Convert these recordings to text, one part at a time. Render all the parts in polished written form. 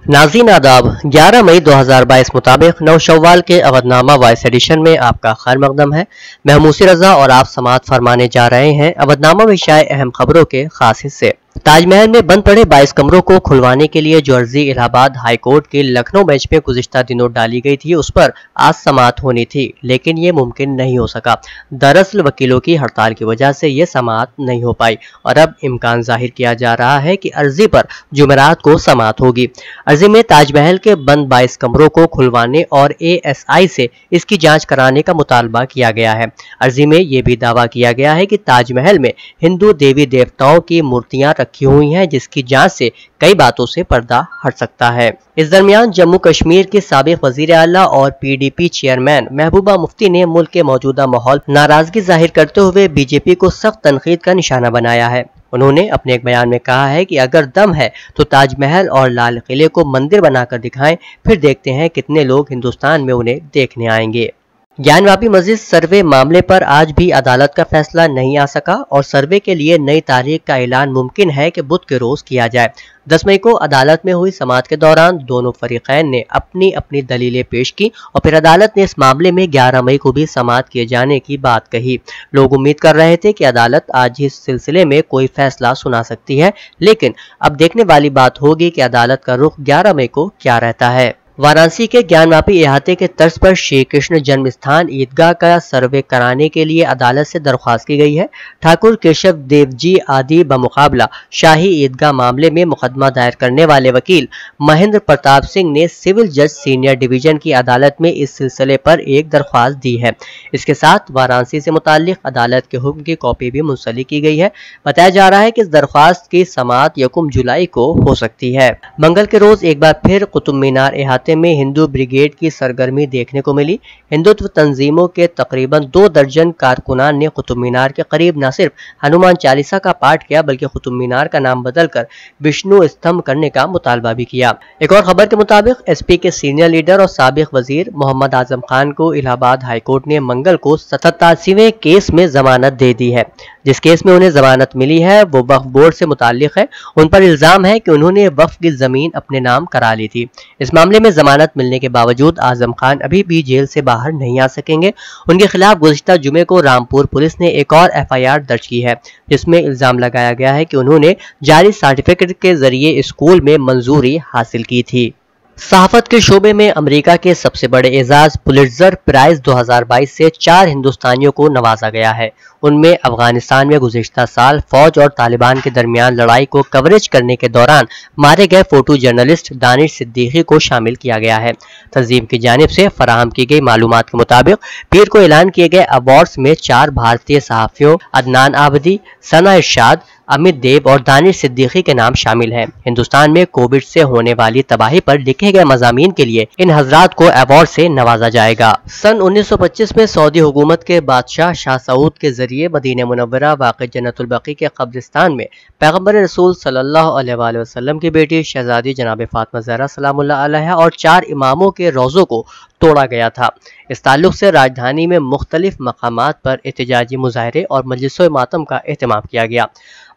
नाज़रीन आदाब, 11 मई 2022 मुताबिक 9 शव्वाल के अवधनामा वॉइस एडिशन में आपका खैर मकदम है। मैं मूसी रजा और आप समाअत फरमाने जा रहे हैं अवधनामा में शाये अहम खबरों के खास हिस्से। ताजमहल में बंद पड़े 22 कमरों को खुलवाने के लिए जो अर्जी इलाहाबाद हाई कोर्ट के लखनऊ बेंच में गुज़िश्ता दिनों डाली गई थी, उस पर आज समाअत होनी थी, लेकिन ये मुमकिन नहीं हो सका। दरअसल वकीलों की हड़ताल की वजह से ये समाअत नहीं हो पाई और अब इम्कान जाहिर किया जा रहा है कि अर्जी पर जुमेरात को समाअत होगी। अर्जी में ताजमहल के बंद 22 कमरों को खुलवाने और ASI से इसकी जांच कराने का मुतालबा किया गया है। अर्जी में यह भी दावा किया गया है कि ताजमहल में हिंदू देवी देवताओं की मूर्तियां रखी हुई हैं, जिसकी जांच से कई बातों से पर्दा हट सकता है। इस दरमियान जम्मू कश्मीर के साबिक वजीर आला और PDP चेयरमैन महबूबा मुफ्ती ने मुल्क के मौजूदा माहौल नाराजगी जाहिर करते हुए BJP को सख्त तनकीद का निशाना बनाया है। उन्होंने अपने एक बयान में कहा है कि अगर दम है तो ताजमहल और लाल किले को मंदिर बनाकर दिखाएं, फिर देखते हैं कितने लोग हिंदुस्तान में उन्हें देखने आएंगे। ज्ञानवापी मस्जिद सर्वे मामले पर आज भी अदालत का फैसला नहीं आ सका और सर्वे के लिए नई तारीख का ऐलान मुमकिन है कि बुध के रोज किया जाए। 10 मई को अदालत में हुई समाअत के दौरान दोनों फरीकैन ने अपनी अपनी दलीलें पेश की और फिर अदालत ने इस मामले में 11 मई को भी समाअत किए जाने की बात कही। लोग उम्मीद कर रहे थे कि अदालत आज इस सिलसिले में कोई फैसला सुना सकती है, लेकिन अब देखने वाली बात होगी कि अदालत का रुख 11 मई को क्या रहता है। वाराणसी के ज्ञानवापी इहाते के तर्ज पर श्री कृष्ण जन्म स्थान ईदगाह का सर्वे कराने के लिए अदालत से दरख्वास्त की गई है। ठाकुर केशव देव जी आदि बमुकाबला शाही ईदगाह मामले में मुकदमा दायर करने वाले वकील महेंद्र प्रताप सिंह ने सिविल जज सीनियर डिवीजन की अदालत में इस सिलसिले पर एक दरख्वास्त दी है। इसके साथ वाराणसी से मुताल्लिक अदालत के हुक्म की कॉपी भी मुंसलिक की गई है। बताया जा रहा है कि इस दरख्वास्त की समाअत 1 जुलाई को हो सकती है। मंगल के रोज एक बार फिर कुतुब मीनार इहाते में हिंदू ब्रिगेड की सरगर्मी देखने को मिली। हिंदुत्व तंजीमों के तकरीबन 2 दर्जन कारकुनान ने कुतुब मीनार के करीब न सिर्फ हनुमान चालीसा का पाठ किया, बल्कि कुतुब मीनार का नाम बदलकर विष्णु स्तंभ करने का मुतालबा भी किया। एक और खबर के मुताबिक SP के सीनियर लीडर और साबिक वजीर मोहम्मद आजम खान को इलाहाबाद हाईकोर्ट ने मंगल को 87वें केस में जमानत दे दी है। जिस केस में उन्हें जमानत मिली है वो वक्फ बोर्ड से मुताल्लिक है। उन पर इल्जाम है कि उन्होंने वक्फ की जमीन अपने नाम करा ली थी। इस मामले में जमानत मिलने के बावजूद आजम खान अभी भी जेल से बाहर नहीं आ सकेंगे। उनके खिलाफ गुज़िश्ता जुमे को रामपुर पुलिस ने एक और FIR दर्ज की है, जिसमें इल्जाम लगाया गया है कि उन्होंने जाली सर्टिफिकेट के जरिए स्कूल में मंजूरी हासिल की थी। सहाफत के शोबे में अमेरिका के सबसे बड़े एजाज पुलिट्जर प्राइज 2022 से 4 हिंदुस्तानियों को नवाजा गया है। उनमें अफगानिस्तान में गुज़िश्ता साल फौज और तालिबान के दरमियान लड़ाई को कवरेज करने के दौरान मारे गए फोटो जर्नलिस्ट दानिश सिद्दीकी को शामिल किया गया है। तंजीम की जानिब से फराहम की गई मालूमात के मुताबिक पीर को ऐलान किए गए अवार्ड्स में 4 भारतीय सहाफ़ियों अदनान आबदी, सना इरशाद, अमित देव और दानिश सिद्दीकी के नाम शामिल हैं। हिंदुस्तान में कोविड से होने वाली तबाही पर लिखे गए मज़ामीन के लिए इन हजरात को अवार्ड से नवाजा जाएगा। सन 1925 में सऊदी हुकूमत के बादशाह शाह सऊद के जरिए मदीना मुनव्वरा वाक़ई जन्नतुल बकी के कब्रिस्तान में पैगम्बर रसूल सल्लल्लाहु अलैहि वसल्लम की बेटी शहजादी जनाब फातिमा ज़हरा सलामुल्लाह अलैहा और 4 इमामों के रोज़ों को तोड़ा गया था। इस ताल्लुक से राजधानी में मुख्तलिफ मकामात पर एहतजाजी मुजाहरे और मजलिसों मातम का एहतमाम किया गया।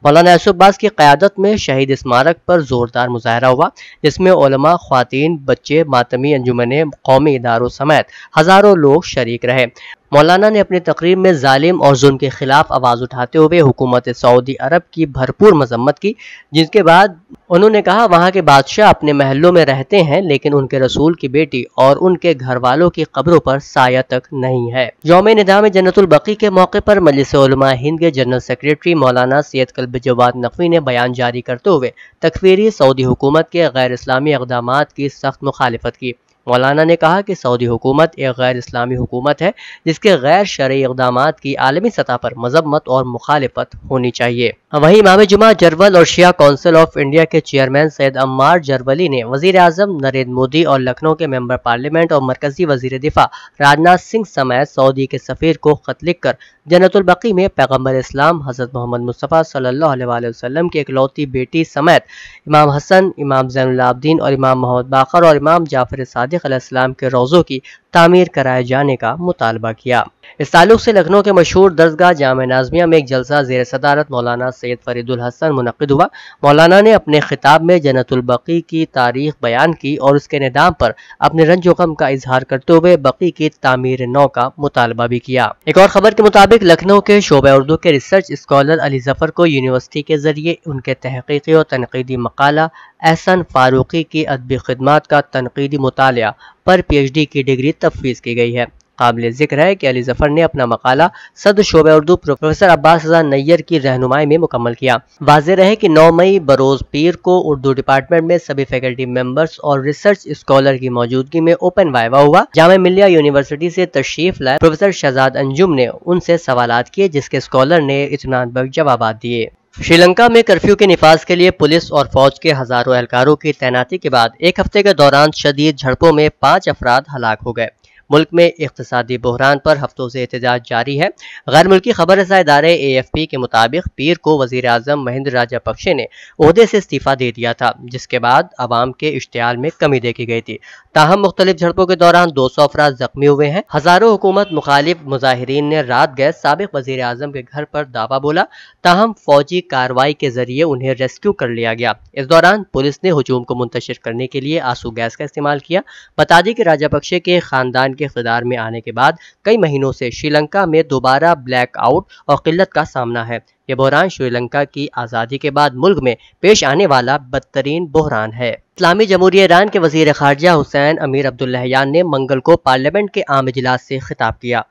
मौलाना यूसुफ अब्बास की क़यादत में शहीद स्मारक पर जोरदार मुजाहरा हुआ, जिसमें उलमा, ख्वातीन, बच्चे, मातमी अंजुमने, कौमी इदारों समेत हज़ारों लोग शरीक रहे। मौलाना ने अपनी तकरीर में जालिम और जुल्म के खिलाफ आवाज़ उठाते हुए हुकूमत सऊदी अरब की भरपूर मजम्मत की, जिसके बाद उन्होंने कहा वहाँ के बादशाह अपने महलों में रहते हैं, लेकिन उनके रसूल की बेटी और उनके घर वालों की कब्रों पर साया तक नहीं है। यौम निदाम जन्नतुल बकी के मौके पर मजलिस उलमा हिंद के जनरल सेक्रेटरी मौलाना सैयद कल्ब जवाद नकवी ने बयान जारी करते हुए तकफीरी सऊदी हुकूमत के गैर इस्लामी इक़दामात की सख्त मुखालिफत की। मौलाना ने कहा कि सऊदी हुकूमत एक गैर इस्लामी हुकूमत है, जिसके गैर शरई इक़दामात की आलमी सतह पर मजम्मत और मुखालिफत होनी चाहिए। वहीं इमाम जुमा जरवल और शिया काउंसिल ऑफ इंडिया के चेयरमैन सैयद अम्मार जरवली ने वज़ीर आज़म नरेंद्र मोदी और लखनऊ के मेंबर पार्लियामेंट और मरकजी वज़ीर दिफा राजनाथ सिंह समेत सऊदी के सफ़ीर को खत लिखकर जन्नतुल बकी में पैगम्बर इस्लाम हज़रत मोहम्मद मुस्तफ़ा सल्लल्लाहु अलैहि वसल्लम की इकलौती बेटी समेत इमाम हसन, इमाम ज़ैनुल आबिदीन और इमाम मोहम्मद बाक़र और इमाम जाफ़र सादिक़ अलैहिस्सलाम के रोज़ों की तामीर कराए जाने का मुतालबा किया। اس تعلق سے لکھنؤ کے مشہور درسگاہ جامع نازمیہ میں ایک جلسہ زیر صدارت مولانا سید فرید الحسن منعقد ہوا۔ مولانا نے اپنے خطاب میں جنت البقیع کی تاریخ بیان کی اور اس کے نظام پر اپنے رنج و غم کا اظہار کرتے ہوئے بقیع کی تعمیر نو کا مطالبہ بھی کیا۔ ایک اور خبر کے مطابق لکھنؤ کے شعبہ اردو کے ریسرچ اسکالر علی ظفر کو یونیورسٹی کے ذریعے ان کے تحقیقی اور تنقیدی مقالہ احسن فاروقی کی ادبی خدمات کا تنقیدی مطالعہ پر پی ایچ ڈی کی ڈگری تفویض کی گئی ہے۔ قابل ذکر ہے کہ علی ظفر نے اپنا مقالہ صدر شعبہ اردو پروفیسر عباس رضا نیر کی رہنمائی میں مکمل کیا۔ واضح رہے کہ 9 مئی بروز پیر کو اردو ڈپارٹمنٹ میں سبھی فیکلٹی ممبرز اور ریسرچ اسکالر کی موجودگی میں اوپن وائوا ہوا۔ جامعہ ملیہ یونیورسٹی سے تشریف لائے پروفیسر شہزاد انجم نے ان سے سوالات کیے، جس کے اسکالر نے اطمینان بخش جوابات دیے۔ شری لنکا میں کرفیو کے نفاذ کے لیے پولیس اور فوج کے ہزاروں اہلکاروں کی تعیناتی کے بعد ایک ہفتے کے دوران شدید جھڑپوں میں 5 افراد ہلاک ہو گئے۔ ملک میں اقتصادی بحران پر ہفتوں سے احتجاج جاری ہے۔ غیر ملکی خبر رساں ادارے AFP کے مطابق پیر کو وزیر اعظم مہندر راجہ پکشے نے عہدے سے استعفیٰ دے دیا تھا، جس کے بعد عوام کے اشتعال میں کمی دیکھی گئی تھی۔ تاہم مختلف جھڑپوں کے دوران 200 افراد زخمی ہوئے ہیں۔ ہزاروں حکومت مخالف مظاہرین نے رات گئے سابق وزیر اعظم کے گھر پر دعویٰ بولا، تاہم فوجی کارروائی کے ذریعے انہیں ریسکیو کر لیا گیا۔ اس دوران پولیس نے ہجوم کو منتشر کرنے کے لیے آنسو گیس کا استعمال کیا۔ بتا دیں کہ راجہ پکشے کے خاندان کے اقتدار میں آنے کے بعد کئی مہینوں سے شری لنکا میں دوبارہ بلیک آؤٹ اور قلت کا سامنا ہے۔ یہ بحران شری لنکا کی آزادی کے بعد ملک میں پیش آنے والا بدترین بحران ہے۔ اسلامی جمہوریہ ایران کے وزیر خارجہ حسین امیر عبداللہیان نے منگل کو پارلیمنٹ کے عام اجلاس سے خطاب کیا۔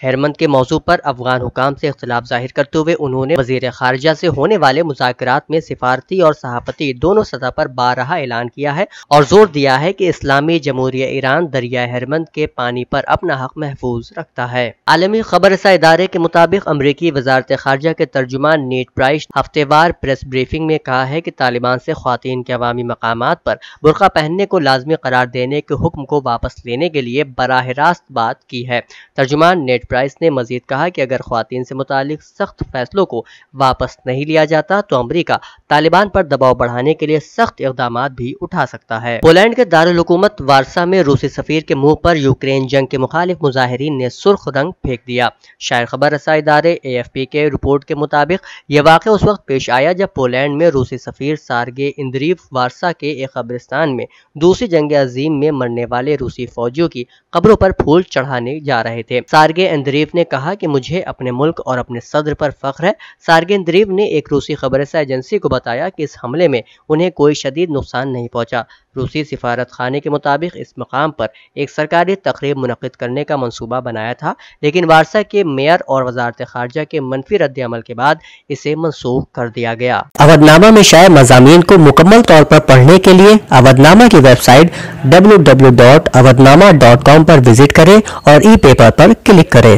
ہیرمند کے موضوع پر افغان حکام سے اختلاف ظاہر کرتے ہوئے انہوں نے وزیر خارجہ سے ہونے والے مذاکرات میں سفارتی اور صحافتی دونوں سطح پر بارہا اعلان کیا ہے اور زور دیا ہے کہ اسلامی جمہوریہ ایران دریائے ہیرمند کے پانی پر اپنا حق محفوظ رکھتا ہے۔ عالمی خبر رساں ادارے کے مطابق امریکی وزارت خارجہ کے ترجمان نیٹ پرائس ہفتے وار پریس بریفنگ میں کہا ہے کہ طالبان سے خواتین کے عوامی مقامات پر برقع پہننے کو لازمی قرار دینے کے حکم کو واپس لینے کے لیے براہ راست بات کی ہے۔ ترجمان نیٹ پرائس نے مزید کہا کہ اگر خواتین سے متعلق سخت فیصلوں کو واپس نہیں لیا جاتا تو امریکہ طالبان پر دباؤ بڑھانے کے لیے سخت اقدامات بھی اٹھا سکتا ہے۔ پولینڈ کے دارالحکومت وارسا میں روسی سفیر کے منہ پر یوکرین جنگ کے مخالف مظاہرین نے سرخ رنگ پھینک دیا۔ شائع خبر رساں ادارے AFP کے رپورٹ کے مطابق یہ واقعہ اس وقت پیش آیا جب پولینڈ میں روسی سفیر سارگے اندریو وارسا کے ایک قبرستان میں دوسری جنگ عظیم میں مرنے والے روسی فوجیوں کی قبروں پر پھول چڑھانے جا رہے تھے۔ سارگے اندریو نے کہا کہ مجھے اپنے ملک اور اپنے صدر پر فخر ہے۔ سارگے اندریو نے ایک روسی خبر رساں ایجنسی کو بتایا کہ اس حملے میں انہیں کوئی شدید نقصان نہیں پہنچا۔ روسی سفارت خانے کے مطابق اس مقام پر ایک سرکاری تقریب منعقد کرنے کا منصوبہ بنایا تھا، لیکن وارسا کے میئر اور وزارت خارجہ کے منفی رد عمل کے بعد اسے منسوخ کر دیا گیا۔ اودنامہ میں شائع مضامین کو مکمل طور پر پڑھنے کے لیے اودنامہ کی ویب سائٹ www.awadnama.com پر وزٹ کریں اور ای پیپر پر کلک کریں۔